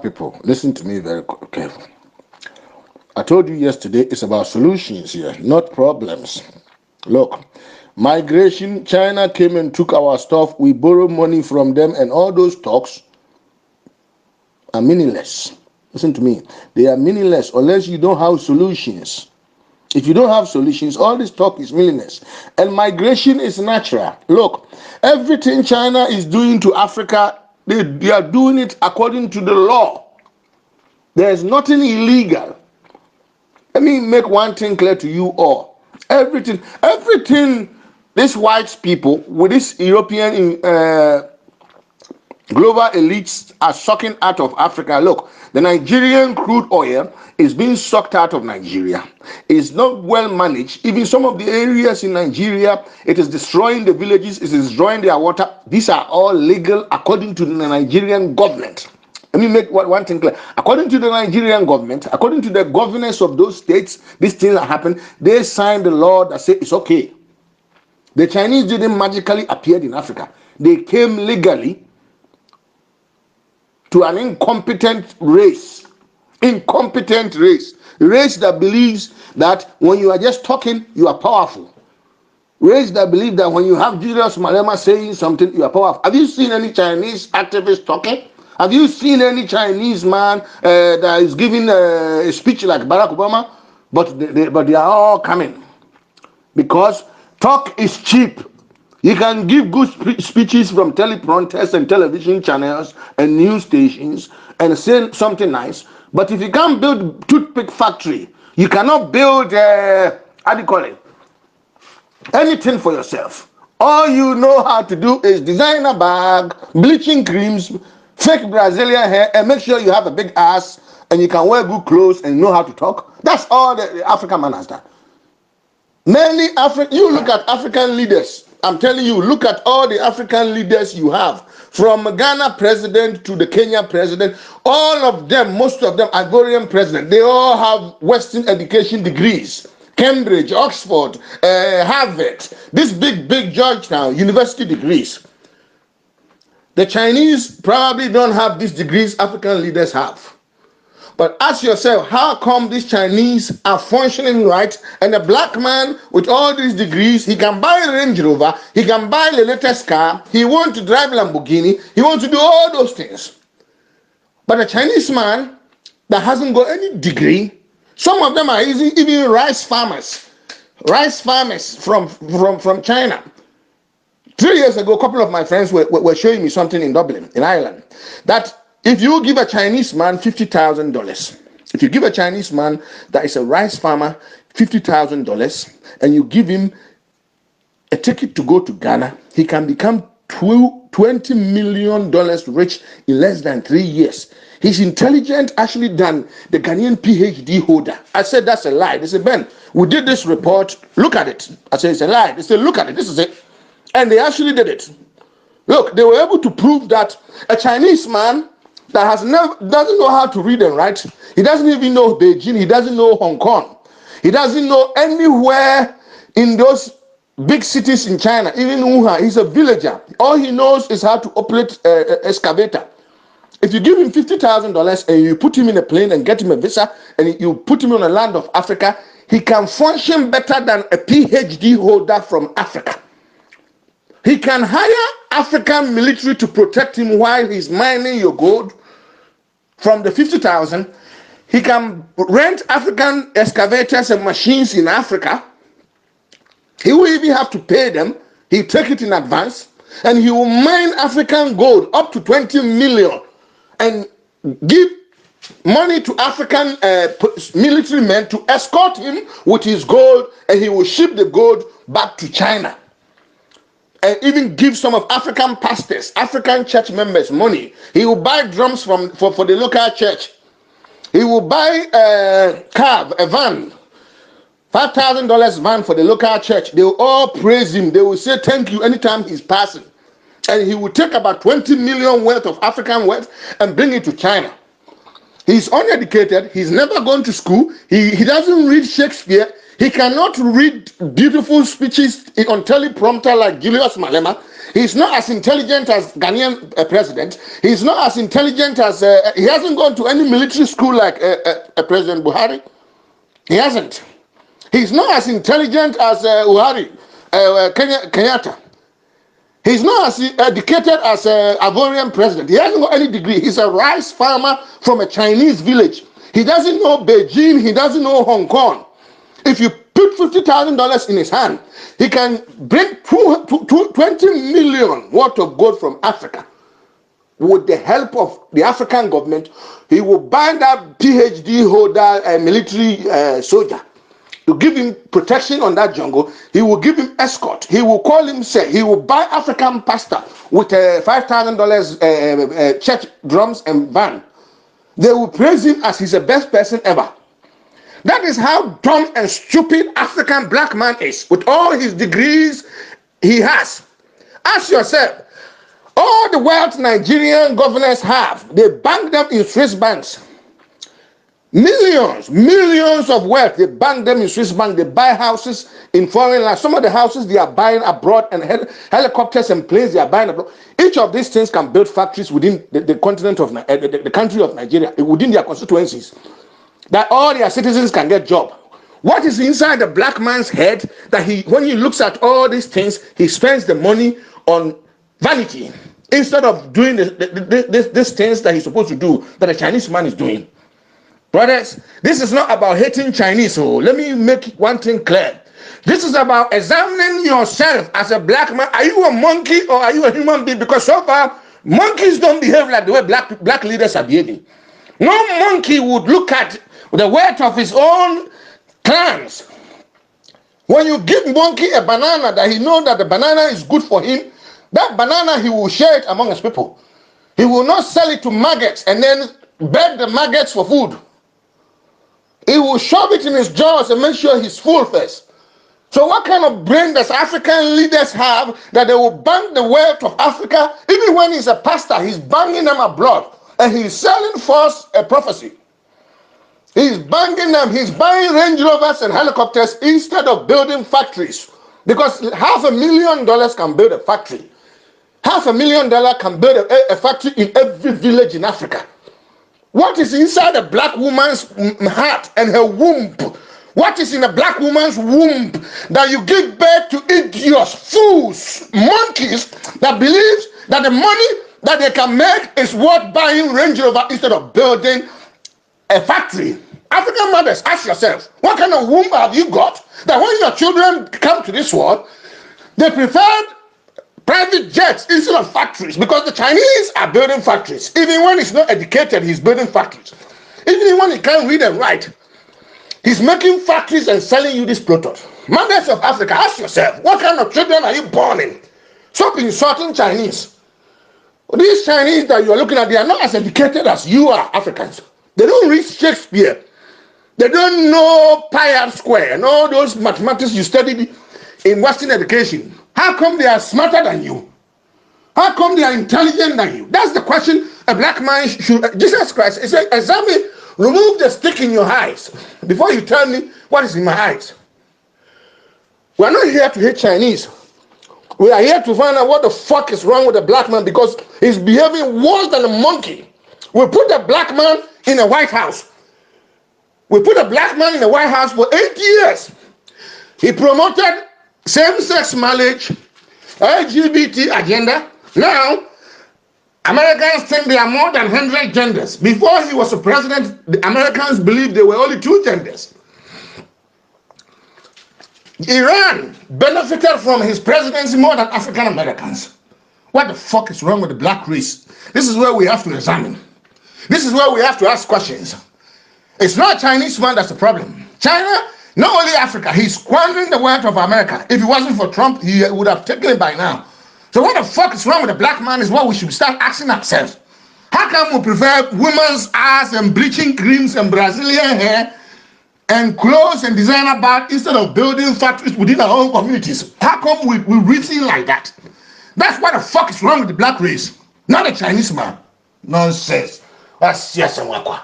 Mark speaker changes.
Speaker 1: people, listen to me very carefully. I told you yesterday it's about solutions here, not problems. Look, migration, China came and took our stuff, we borrowed money from them, and all those talks are meaningless. Listen to me. They are meaningless unless you don't have solutions. If you don't have solutions, all this talk is meaningless. And migration is natural. Look, everything China is doing to Africa, they are doing it according to the law. There is nothing illegal. Let me make one thing clear to you all. Everything these white people with this European global elites are sucking out of Africa. Look, the Nigerian crude oil is being sucked out of Nigeria. It's not well managed. Even some of the areas in Nigeria, it is destroying the villages, it is destroying their water. These are all legal according to the Nigerian government. Let me make one thing clear. According to the Nigerian government, according to the governors of those states, these things that happen, they signed the law that says it's okay. The Chinese didn't magically appear in Africa. They came legally to an incompetent race that believes that when you are just talking, you are powerful. Race that believe that when you have Julius Malema saying something, you are powerful. Have you seen any Chinese activist talking? Have you seen any Chinese man that is giving a speech like Barack Obama? But they are all coming because talk is cheap. You can give good speeches from teleprompters and television channels and news stations and say something nice. But if you can't build toothpick factory, you cannot build, anything for yourself. All you know how to do is design a bag, bleaching creams, fake Brazilian hair, and make sure you have a big ass and you can wear good clothes and know how to talk. That's all the African man has done. You look at African leaders. I'm telling you, look at all the African leaders you have. From Ghana president to the Kenya president, all of them, most of them, Ivorian president, they all have Western education degrees. Cambridge, Oxford, Harvard, this big Georgetown university degrees. The Chinese probably don't have these degrees African leaders have. But ask yourself, how come these Chinese are functioning right and a black man with all these degrees, he can buy a Range Rover, he can buy the latest car, he wants to drive Lamborghini, he wants to do all those things. But a Chinese man that hasn't got any degree, some of them are even rice farmers from China. 3 years ago, a couple of my friends were showing me something in Dublin, in Ireland, that if you give a Chinese man $50,000, if you give a Chinese man that is a rice farmer $50,000 and you give him a ticket to go to Ghana, he can become $20 million rich in less than 3 years. He's intelligent actually than the Ghanaian PhD holder. I said, that's a lie. They said, Ben, we did this report. Look at it. I said, it's a lie. They said, look at it. This is it. And they actually did it. Look, they were able to prove that a Chinese man that doesn't know how to read and write, he doesn't even know Beijing, he doesn't know Hong Kong, he doesn't know anywhere in those big cities in China, even Wuhan. He's a villager. All he knows is how to operate an excavator. If you give him $50,000 and you put him in a plane and get him a visa and you put him on the land of Africa, he can function better than a PhD holder from Africa. He can hire African military to protect him while he's mining your gold. From the 50,000, he can rent African excavators and machines in Africa. He will even have to pay them. He'll take it in advance, and he will mine African gold up to 20 million and give money to African military men to escort him with his gold, and he will ship the gold back to China. And even give some of African pastors, African church members money. He will buy drums for the local church. He will buy a cab, a van, $5,000 van for the local church. They will all praise him. They will say thank you anytime he's passing. And he will take about 20 million worth of African wealth and bring it to China. He's uneducated. He's never gone to school. He doesn't read Shakespeare. He cannot read beautiful speeches on teleprompter like Julius Malema. He's not as intelligent as Ghanaian president. He's not as intelligent as he hasn't gone to any military school like President Buhari. He hasn't. He's not as intelligent as Kenyatta. He's not as educated as Ivorian president. He hasn't got any degree. He's a rice farmer from a Chinese village. He doesn't know Beijing. He doesn't know Hong Kong. If you put $50,000 in his hand, he can bring 20 million worth of gold from Africa. With the help of the African government, he will buy that PhD holder, military soldier, to give him protection on that jungle. He will give him escort. He will call him, say, he will buy African pastor with $5,000 church drums and band. They will praise him as he's the best person ever. That is how dumb and stupid African black man is, with all his degrees he has. Ask yourself, all the wealth Nigerian governors have, they bank them in Swiss banks. Millions of wealth, they bank them in Swiss bank. They buy houses in foreign lands. Some of the houses they are buying abroad, and helicopters and planes they are buying abroad. Each of these things can build factories within the continent of the country of Nigeria, within their constituencies, that all their citizens can get job. What is inside the black man's head that when he looks at all these things, he spends the money on vanity instead of doing these things that he's supposed to do, that a Chinese man is doing. Brothers, this is not about hating Chinese. So let me make one thing clear. This is about examining yourself as a black man. Are you a monkey or are you a human being? Because so far, monkeys don't behave like the way black leaders are behaving. No monkey would look at the wealth of his own clans. When you give monkey a banana that he knows that the banana is good for him, that banana he will share it among his people. He will not sell it to maggots and then beg the maggots for food. He will shove it in his jaws and make sure he's full first. So what kind of brain does African leaders have that they will bank the wealth of Africa? Even when he's a pastor, he's banking them abroad. And he's selling false prophecy. He's banking them. He's buying Range Rovers and helicopters instead of building factories. Because $500,000 can build a factory. $500,000 can build a factory in every village in Africa. What is inside a black woman's heart and her womb? What is in a black woman's womb that you give birth to idiots, fools, monkeys that believes that the money that they can make is worth buying Range Rover instead of building a factory? African mothers, ask yourself, what kind of womb have you got that when your children come to this world, they prefer private jets instead of factories? Because the Chinese are building factories. Even when he's not educated, he's building factories. Even when he can't read and write, he's making factories and selling you this product. Mothers of Africa, ask yourself, what kind of children are you born in? Stop insulting Chinese. These Chinese that you are looking at, they are not as educated as you are, Africans. They don't read Shakespeare. They don't know pi r square and all those mathematics you studied in Western education. How come they are smarter than you? How come they are intelligent than you? That's the question a black man should. Jesus Christ, he said, examine, remove the stick in your eyes before you tell me what is in my eyes. We are not here to hate Chinese. We are here to find out what the fuck is wrong with the black man, because he's behaving worse than a monkey. We put the black man in the White House. We put a black man in the White House for 8 years. He promoted same-sex marriage, LGBT agenda. Now, Americans think there are more than 100 genders. Before he was a president, the Americans believed there were only 2 genders. Iran benefited from his presidency more than African Americans. What the fuck is wrong with the black race? This is where we have to examine. This is where we have to ask questions. It's not Chinese man that's the problem. China, not only Africa, he's squandering the wealth of America. If it wasn't for Trump, he would have taken it by now. So what the fuck is wrong with the black man is what we should start asking ourselves. How come we prefer women's ass and bleaching creams and Brazilian hair and clothes and designer bags instead of building factories within our own communities? How come we reason like that? That's what the fuck is wrong with the black race, not the Chinese man. Nonsense. That's yes and wakwa.